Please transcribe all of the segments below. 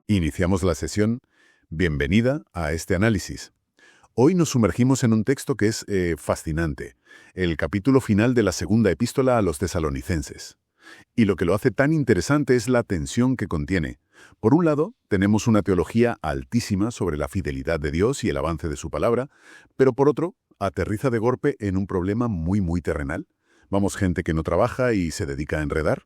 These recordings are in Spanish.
Iniciamos la sesión. Bienvenida a este análisis. Hoy nos sumergimos en un texto que es fascinante, el capítulo final de la segunda epístola a los tesalonicenses. Y lo que lo hace tan interesante es la tensión que contiene. Por un lado, tenemos una teología altísima sobre la fidelidad de Dios y el avance de su palabra, pero por otro, aterriza de golpe en un problema muy terrenal. Vamos, gente que no trabaja y se dedica a enredar.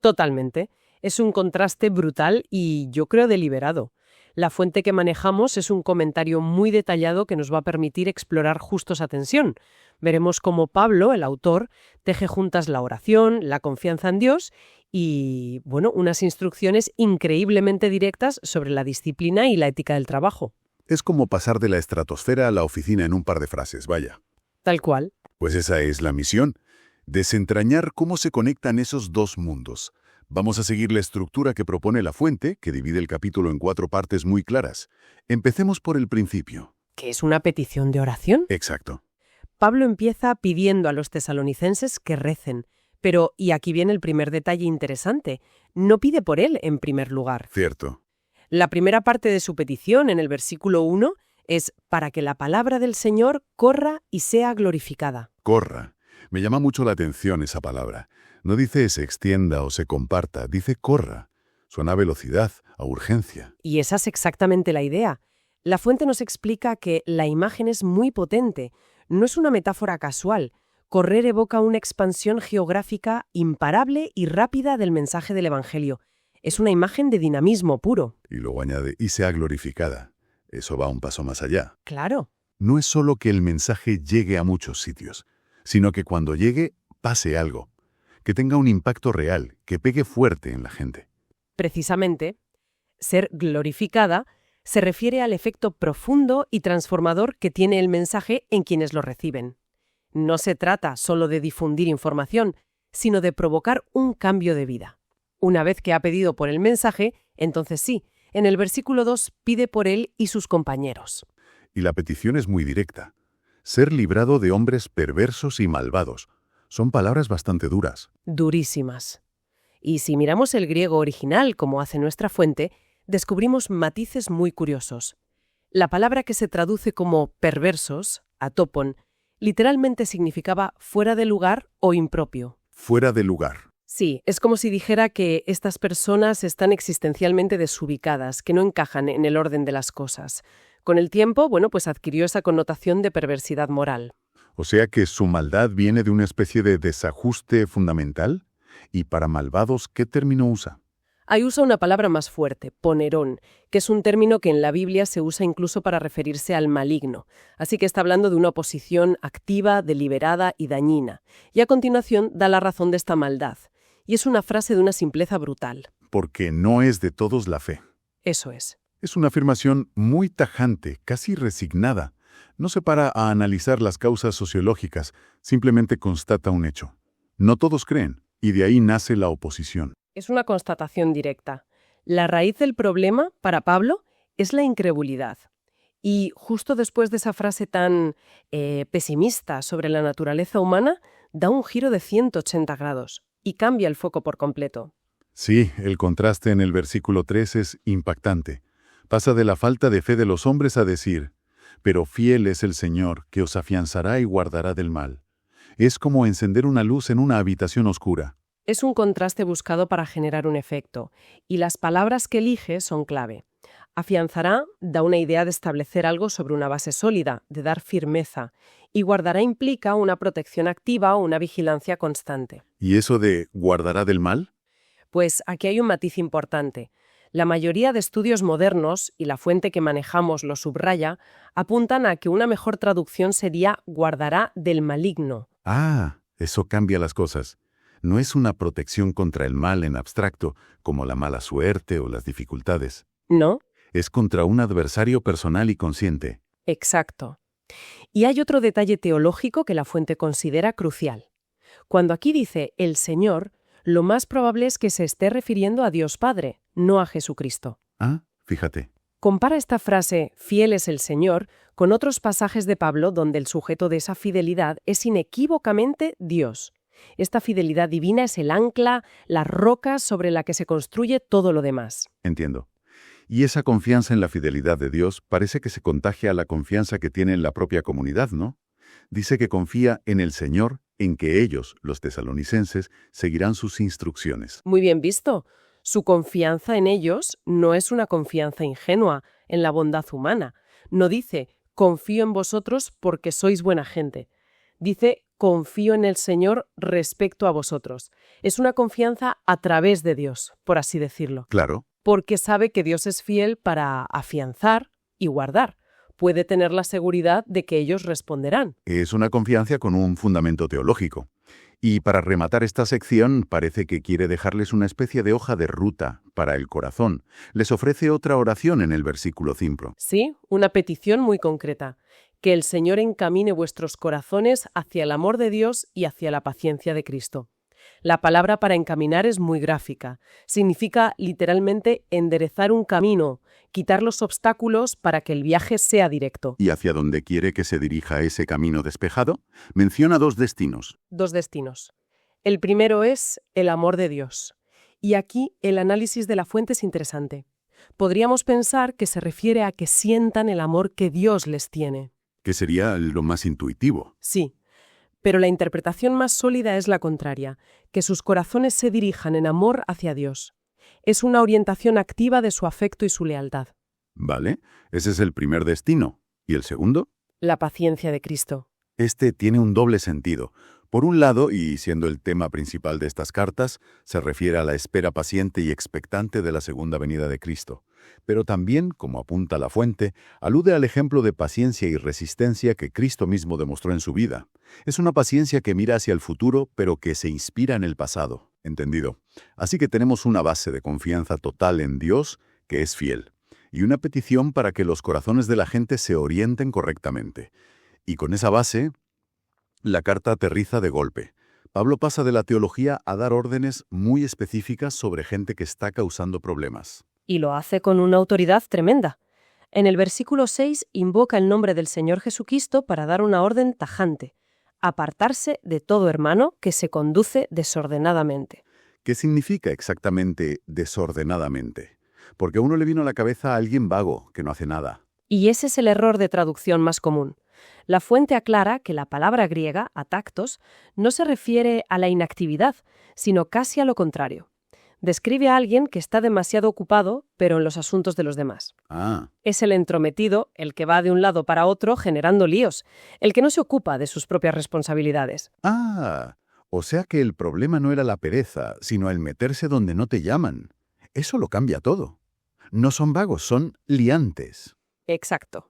Totalmente. Es un contraste brutal y yo creo deliberado. La fuente que manejamos es un comentario muy detallado que nos va a permitir explorar justo esa tensión. Veremos cómo Pablo, el autor, teje juntas la oración, la confianza en Dios y, unas instrucciones increíblemente directas sobre la disciplina y la ética del trabajo. Es como pasar de la estratosfera a la oficina en un par de frases, vaya. Tal cual. Pues esa es la misión, desentrañar cómo se conectan esos dos mundos. Vamos a seguir la estructura que propone la fuente, que divide el capítulo en 4 partes muy claras. Empecemos por el principio. ¿Qué es una petición de oración? Exacto. Pablo empieza pidiendo a los tesalonicenses que recen, pero, y aquí viene el primer detalle interesante, no pide por él en primer lugar. Cierto. La primera parte de su petición, en el versículo 1, es para que la palabra del Señor corra y sea glorificada. Corra. Me llama mucho la atención esa palabra. No dice se extienda o se comparta, dice corra. Suena a velocidad, a urgencia. Y esa es exactamente la idea. La fuente nos explica que la imagen es muy potente, no es una metáfora casual. Correr evoca una expansión geográfica imparable y rápida del mensaje del Evangelio. Es una imagen de dinamismo puro. Y luego añade, y sea glorificada. Eso va un paso más allá. Claro. No es solo que el mensaje llegue a muchos sitios, sino que cuando llegue, pase algo. Que tenga un impacto real, que pegue fuerte en la gente. Precisamente, ser glorificada se refiere al efecto profundo y transformador que tiene el mensaje en quienes lo reciben. No se trata solo de difundir información, sino de provocar un cambio de vida. Una vez que ha pedido por el mensaje, entonces sí, en el versículo 2 pide por él y sus compañeros. Y la petición es muy directa. Ser librado de hombres perversos y malvados. Son palabras bastante duras. Durísimas. Y si miramos el griego original, como hace nuestra fuente, descubrimos matices muy curiosos. La palabra que se traduce como perversos, atopon, literalmente significaba fuera de lugar o impropio. Fuera de lugar. Sí, es como si dijera que estas personas están existencialmente desubicadas, que no encajan en el orden de las cosas. Con el tiempo, pues adquirió esa connotación de perversidad moral. O sea que su maldad viene de una especie de desajuste fundamental. ¿Y para malvados qué término usa? Ahí usa una palabra más fuerte, ponerón, que es un término que en la Biblia se usa incluso para referirse al maligno. Así que está hablando de una oposición activa, deliberada y dañina. Y a continuación da la razón de esta maldad. Y es una frase de una simpleza brutal. Porque no es de todos la fe. Eso es. Es una afirmación muy tajante, casi resignada. No se para a analizar las causas sociológicas, simplemente constata un hecho. No todos creen, y de ahí nace la oposición. Es una constatación directa. La raíz del problema, para Pablo, es la incredulidad. Y justo después de esa frase tan pesimista sobre la naturaleza humana, da un giro de 180 grados y cambia el foco por completo. Sí, el contraste en el versículo 3 es impactante. Pasa de la falta de fe de los hombres a decir, pero fiel es el Señor, que os afianzará y guardará del mal. Es como encender una luz en una habitación oscura. Es un contraste buscado para generar un efecto, y las palabras que elige son clave. Afianzará da una idea de establecer algo sobre una base sólida, de dar firmeza, y guardará implica una protección activa o una vigilancia constante. ¿Y eso de guardará del mal? Pues aquí hay un matiz importante. La mayoría de estudios modernos, y la fuente que manejamos lo subraya, apuntan a que una mejor traducción sería guardará del maligno. Ah, eso cambia las cosas. No es una protección contra el mal en abstracto, como la mala suerte o las dificultades. ¿No? Es contra un adversario personal y consciente. Exacto. Y hay otro detalle teológico que la fuente considera crucial. Cuando aquí dice el Señor, lo más probable es que se esté refiriendo a Dios Padre, no a Jesucristo. Ah, fíjate. Compara esta frase, fiel es el Señor, con otros pasajes de Pablo donde el sujeto de esa fidelidad es inequívocamente Dios. Esta fidelidad divina es el ancla, la roca sobre la que se construye todo lo demás. Entiendo. Y esa confianza en la fidelidad de Dios parece que se contagia a la confianza que tiene en la propia comunidad, ¿no? Dice que confía en el Señor, en que ellos, los tesalonicenses, seguirán sus instrucciones. Muy bien visto. Su confianza en ellos no es una confianza ingenua en la bondad humana. No dice, confío en vosotros porque sois buena gente. Dice, confío en el Señor respecto a vosotros. Es una confianza a través de Dios, por así decirlo. Claro. Porque sabe que Dios es fiel para afianzar y guardar. Puede tener la seguridad de que ellos responderán. Es una confianza con un fundamento teológico. Y para rematar esta sección, parece que quiere dejarles una especie de hoja de ruta para el corazón. Les ofrece otra oración en el versículo 5. Sí, una petición muy concreta. Que el Señor encamine vuestros corazones hacia el amor de Dios y hacia la paciencia de Cristo. La palabra para encaminar es muy gráfica. Significa literalmente enderezar un camino, quitar los obstáculos para que el viaje sea directo. ¿Y hacia dónde quiere que se dirija ese camino despejado? Menciona 2 destinos. 2 destinos. El primero es el amor de Dios. Y aquí el análisis de la fuente es interesante. Podríamos pensar que se refiere a que sientan el amor que Dios les tiene. Que sería lo más intuitivo. Sí. Pero la interpretación más sólida es la contraria, que sus corazones se dirijan en amor hacia Dios. Es una orientación activa de su afecto y su lealtad. Vale, ese es el primer destino. ¿Y el segundo? La paciencia de Cristo. Este tiene un doble sentido. Por un lado, y siendo el tema principal de estas cartas, se refiere a la espera paciente y expectante de la segunda venida de Cristo. Pero también, como apunta la fuente, alude al ejemplo de paciencia y resistencia que Cristo mismo demostró en su vida. Es una paciencia que mira hacia el futuro, pero que se inspira en el pasado. ¿Entendido? Así que tenemos una base de confianza total en Dios, que es fiel, y una petición para que los corazones de la gente se orienten correctamente. Y con esa base, la carta aterriza de golpe. Pablo pasa de la teología a dar órdenes muy específicas sobre gente que está causando problemas. Y lo hace con una autoridad tremenda. En el versículo 6 invoca el nombre del Señor Jesucristo para dar una orden tajante: apartarse de todo hermano que se conduce desordenadamente. ¿Qué significa exactamente desordenadamente? Porque a uno le vino a la cabeza a alguien vago, que no hace nada. Y ese es el error de traducción más común. La fuente aclara que la palabra griega, atactos, no se refiere a la inactividad, sino casi a lo contrario. Describe a alguien que está demasiado ocupado, pero en los asuntos de los demás. Es el entrometido, el que va de un lado para otro generando líos, el que no se ocupa de sus propias responsabilidades. O sea que el problema no era la pereza, sino el meterse donde no te llaman. Eso lo cambia todo. No son vagos, son liantes. Exacto.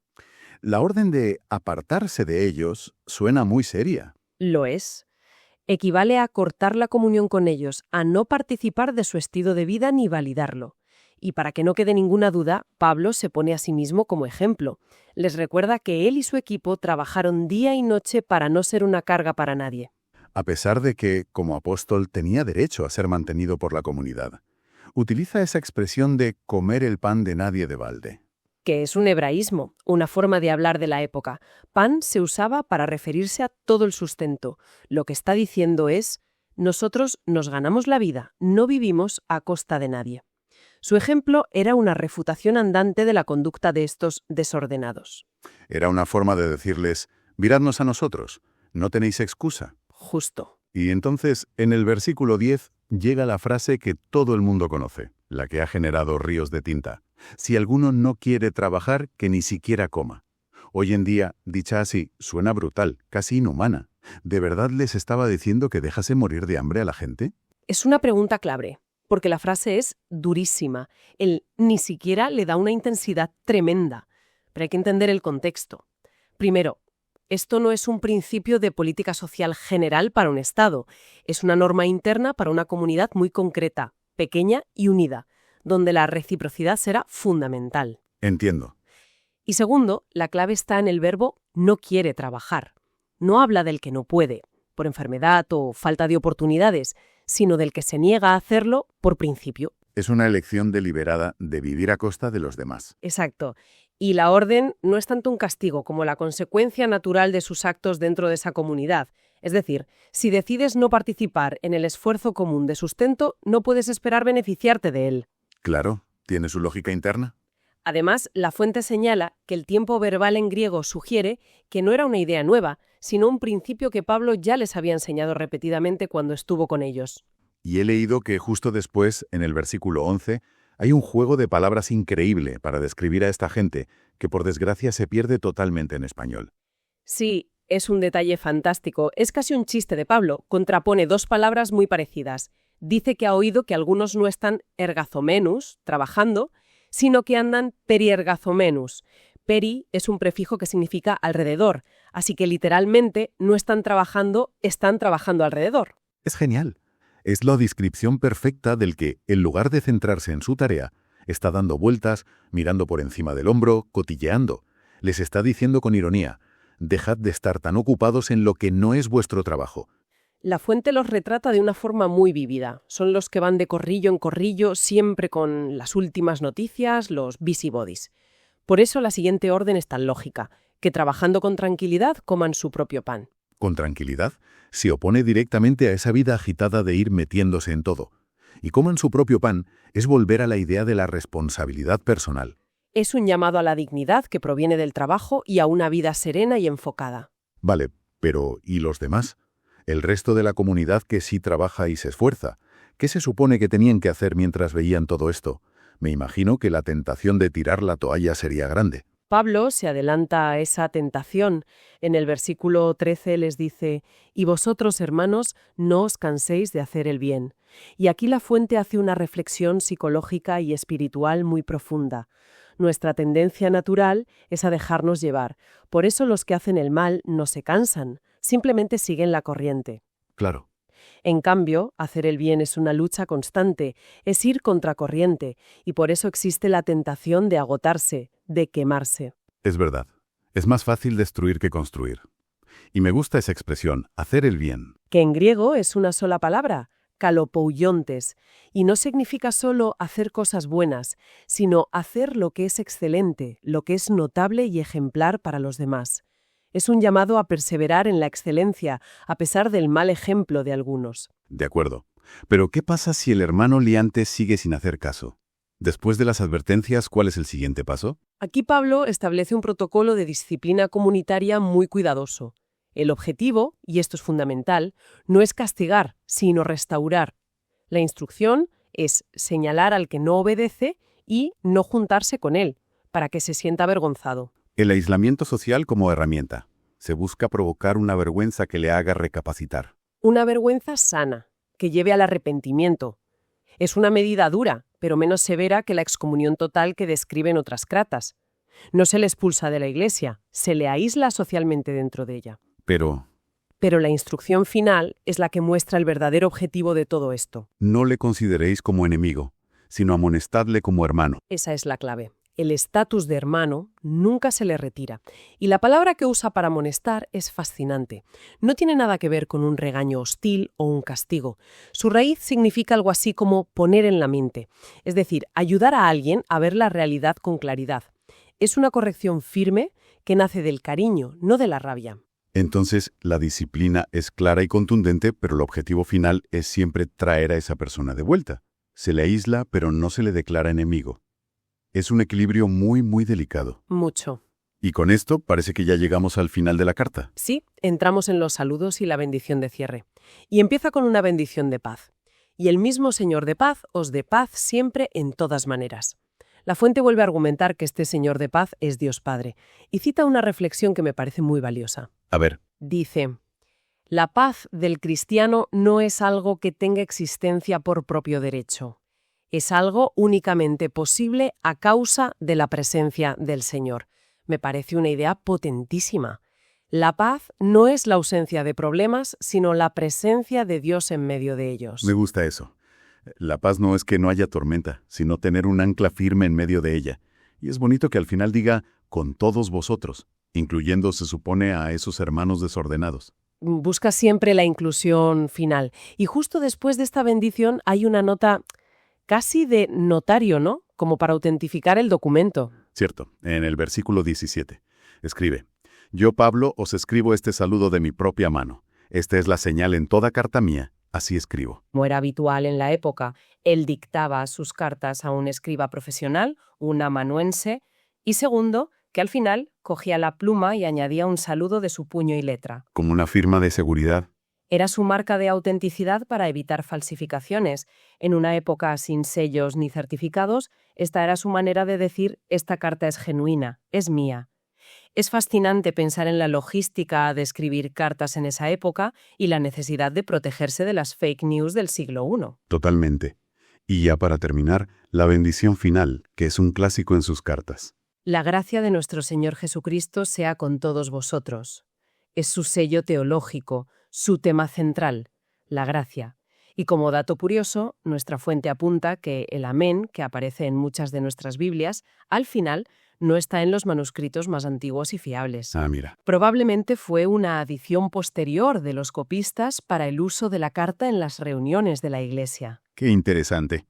La orden de apartarse de ellos suena muy seria. Lo es. Equivale a cortar la comunión con ellos, a no participar de su estilo de vida ni validarlo. Y para que no quede ninguna duda, Pablo se pone a sí mismo como ejemplo. Les recuerda que él y su equipo trabajaron día y noche para no ser una carga para nadie. A pesar de que, como apóstol, tenía derecho a ser mantenido por la comunidad. Utiliza esa expresión de comer el pan de nadie de balde. Que es un hebraísmo, una forma de hablar de la época. Pan se usaba para referirse a todo el sustento. Lo que está diciendo es, nosotros nos ganamos la vida, no vivimos a costa de nadie. Su ejemplo era una refutación andante de la conducta de estos desordenados. Era una forma de decirles, miradnos a nosotros, no tenéis excusa. Justo. Y entonces, en el versículo 10, llega la frase que todo el mundo conoce, la que ha generado ríos de tinta. Si alguno no quiere trabajar, que ni siquiera coma. Hoy en día, dicha así, suena brutal, casi inhumana. ¿De verdad les estaba diciendo que dejase morir de hambre a la gente? Es una pregunta clave, porque la frase es durísima. El ni siquiera le da una intensidad tremenda. Pero hay que entender el contexto. Primero, esto no es un principio de política social general para un Estado. Es una norma interna para una comunidad muy concreta, pequeña y unida, donde la reciprocidad será fundamental. Entiendo. Y segundo, la clave está en el verbo no quiere trabajar. No habla del que no puede, por enfermedad o falta de oportunidades, sino del que se niega a hacerlo por principio. Es una elección deliberada de vivir a costa de los demás. Exacto. Y la orden no es tanto un castigo como la consecuencia natural de sus actos dentro de esa comunidad. Es decir, si decides no participar en el esfuerzo común de sustento, no puedes esperar beneficiarte de él. Claro, tiene su lógica interna. Además, la fuente señala que el tiempo verbal en griego sugiere que no era una idea nueva, sino un principio que Pablo ya les había enseñado repetidamente cuando estuvo con ellos. Y he leído que justo después, en el versículo 11, hay un juego de palabras increíble para describir a esta gente que por desgracia se pierde totalmente en español. Sí, es un detalle fantástico. Es casi un chiste de Pablo. Contrapone dos palabras muy parecidas. Dice que ha oído que algunos no están ergazomenus, trabajando, sino que andan periergazomenus. Peri es un prefijo que significa alrededor, así que literalmente no están trabajando alrededor. Es genial. Es la descripción perfecta del que, en lugar de centrarse en su tarea, está dando vueltas, mirando por encima del hombro, cotilleando. Les está diciendo con ironía: dejad de estar tan ocupados en lo que no es vuestro trabajo. La fuente los retrata de una forma muy vívida. Son los que van de corrillo en corrillo, siempre con las últimas noticias, los busybodies. Por eso la siguiente orden es tan lógica, que trabajando con tranquilidad coman su propio pan. Con tranquilidad, se opone directamente a esa vida agitada de ir metiéndose en todo. Y coman su propio pan es volver a la idea de la responsabilidad personal. Es un llamado a la dignidad que proviene del trabajo y a una vida serena y enfocada. Vale, pero ¿y los demás? El resto de la comunidad que sí trabaja y se esfuerza. ¿Qué se supone que tenían que hacer mientras veían todo esto? Me imagino que la tentación de tirar la toalla sería grande. Pablo se adelanta a esa tentación. En el versículo 13 les dice: «Y vosotros, hermanos, no os canséis de hacer el bien». Y aquí la fuente hace una reflexión psicológica y espiritual muy profunda. Nuestra tendencia natural es a dejarnos llevar. Por eso los que hacen el mal no se cansan, simplemente siguen la corriente. Claro. En cambio, hacer el bien es una lucha constante, es ir contracorriente, y por eso existe la tentación de agotarse, de quemarse. Es verdad. Es más fácil destruir que construir. Y me gusta esa expresión, hacer el bien. Que en griego es una sola palabra, kalopouiontes, y no significa solo hacer cosas buenas, sino hacer lo que es excelente, lo que es notable y ejemplar para los demás. Es un llamado a perseverar en la excelencia, a pesar del mal ejemplo de algunos. De acuerdo. Pero ¿qué pasa si el hermano liante sigue sin hacer caso? Después de las advertencias, ¿cuál es el siguiente paso? Aquí Pablo establece un protocolo de disciplina comunitaria muy cuidadoso. El objetivo, y esto es fundamental, no es castigar, sino restaurar. La instrucción es señalar al que no obedece y no juntarse con él, para que se sienta avergonzado. El aislamiento social como herramienta. Se busca provocar una vergüenza que le haga recapacitar. Una vergüenza sana, que lleve al arrepentimiento. Es una medida dura, pero menos severa que la excomunión total que describen otras cratas. No se le expulsa de la iglesia, se le aísla socialmente dentro de ella. Pero la instrucción final es la que muestra el verdadero objetivo de todo esto. no le consideréis como enemigo, sino amonestadle como hermano. Esa es la clave. El estatus de hermano nunca se le retira. Y la palabra que usa para amonestar es fascinante. No tiene nada que ver con un regaño hostil o un castigo. Su raíz significa algo así como poner en la mente. Es decir, ayudar a alguien a ver la realidad con claridad. Es una corrección firme que nace del cariño, no de la rabia. Entonces, la disciplina es clara y contundente, pero el objetivo final es siempre traer a esa persona de vuelta. Se le aísla, pero no se le declara enemigo. Es un equilibrio muy, muy delicado. Mucho. Y con esto parece que ya llegamos al final de la carta. Sí, entramos en los saludos y la bendición de cierre. Y empieza con una bendición de paz. Y el mismo Señor de paz os dé paz siempre en todas maneras. La fuente vuelve a argumentar que este Señor de paz es Dios Padre, y cita una reflexión que me parece muy valiosa. A ver. Dice: la paz del cristiano no es algo que tenga existencia por propio derecho. Es algo únicamente posible a causa de la presencia del Señor. Me parece una idea potentísima. La paz no es la ausencia de problemas, sino la presencia de Dios en medio de ellos. Me gusta eso. La paz no es que no haya tormenta, sino tener un ancla firme en medio de ella. Y es bonito que al final diga, con todos vosotros, incluyendo, se supone, a esos hermanos desordenados. Busca siempre la inclusión final. Y justo después de esta bendición hay una nota casi de notario, ¿no? Como para autentificar el documento. Cierto, en el versículo 17. Escribe: yo, Pablo, os escribo este saludo de mi propia mano. Esta es la señal en toda carta mía, así escribo. Como era habitual en la época, él dictaba sus cartas a un escriba profesional, un amanuense, y segundo, que al final cogía la pluma y añadía un saludo de su puño y letra. Como una firma de seguridad. Era su marca de autenticidad para evitar falsificaciones. En una época sin sellos ni certificados, esta era su manera de decir: esta carta es genuina, es mía. Es fascinante pensar en la logística de escribir cartas en esa época y la necesidad de protegerse de las fake news del siglo I. Totalmente. Y ya para terminar, la bendición final, que es un clásico en sus cartas. La gracia de nuestro Señor Jesucristo sea con todos vosotros. Es su sello teológico, su tema central, la gracia. Y como dato curioso, nuestra fuente apunta que el amén, que aparece en muchas de nuestras Biblias, al final no está en los manuscritos más antiguos y fiables. Ah, mira. Probablemente fue una adición posterior de los copistas para el uso de la carta en las reuniones de la Iglesia. Qué interesante.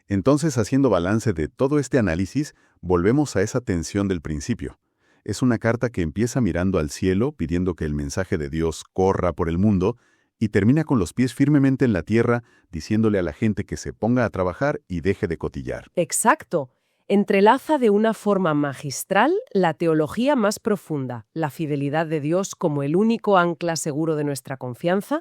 Entonces, haciendo balance de todo este análisis, volvemos a esa tensión del principio. Es una carta que empieza mirando al cielo, pidiendo que el mensaje de Dios corra por el mundo, y termina con los pies firmemente en la tierra, diciéndole a la gente que se ponga a trabajar y deje de cotillar. Exacto. Entrelaza de una forma magistral la teología más profunda, la fidelidad de Dios como el único ancla seguro de nuestra confianza,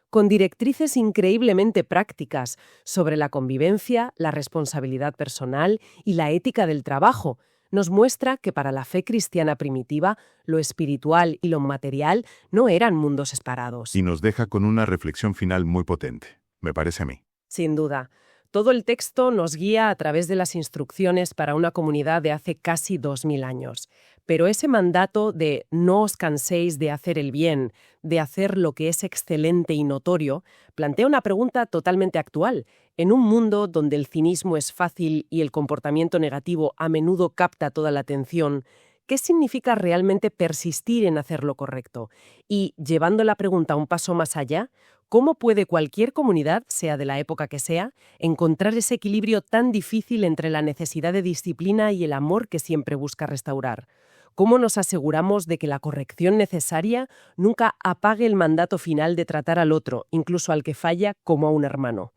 con directrices increíblemente prácticas sobre la convivencia, la responsabilidad personal y la ética del trabajo. Nos muestra que para la fe cristiana primitiva, lo espiritual y lo material no eran mundos separados. Y nos deja con una reflexión final muy potente, me parece a mí. Sin duda. Todo el texto nos guía a través de las instrucciones para una comunidad de hace casi 2000 años. Pero ese mandato de no os canséis de hacer el bien, de hacer lo que es excelente y notorio, plantea una pregunta totalmente actual. En un mundo donde el cinismo es fácil y el comportamiento negativo a menudo capta toda la atención, ¿qué significa realmente persistir en hacer lo correcto? Y, llevando la pregunta un paso más allá, ¿cómo puede cualquier comunidad, sea de la época que sea, encontrar ese equilibrio tan difícil entre la necesidad de disciplina y el amor que siempre busca restaurar? ¿Cómo nos aseguramos de que la corrección necesaria nunca apague el mandato final de tratar al otro, incluso al que falla, como a un hermano?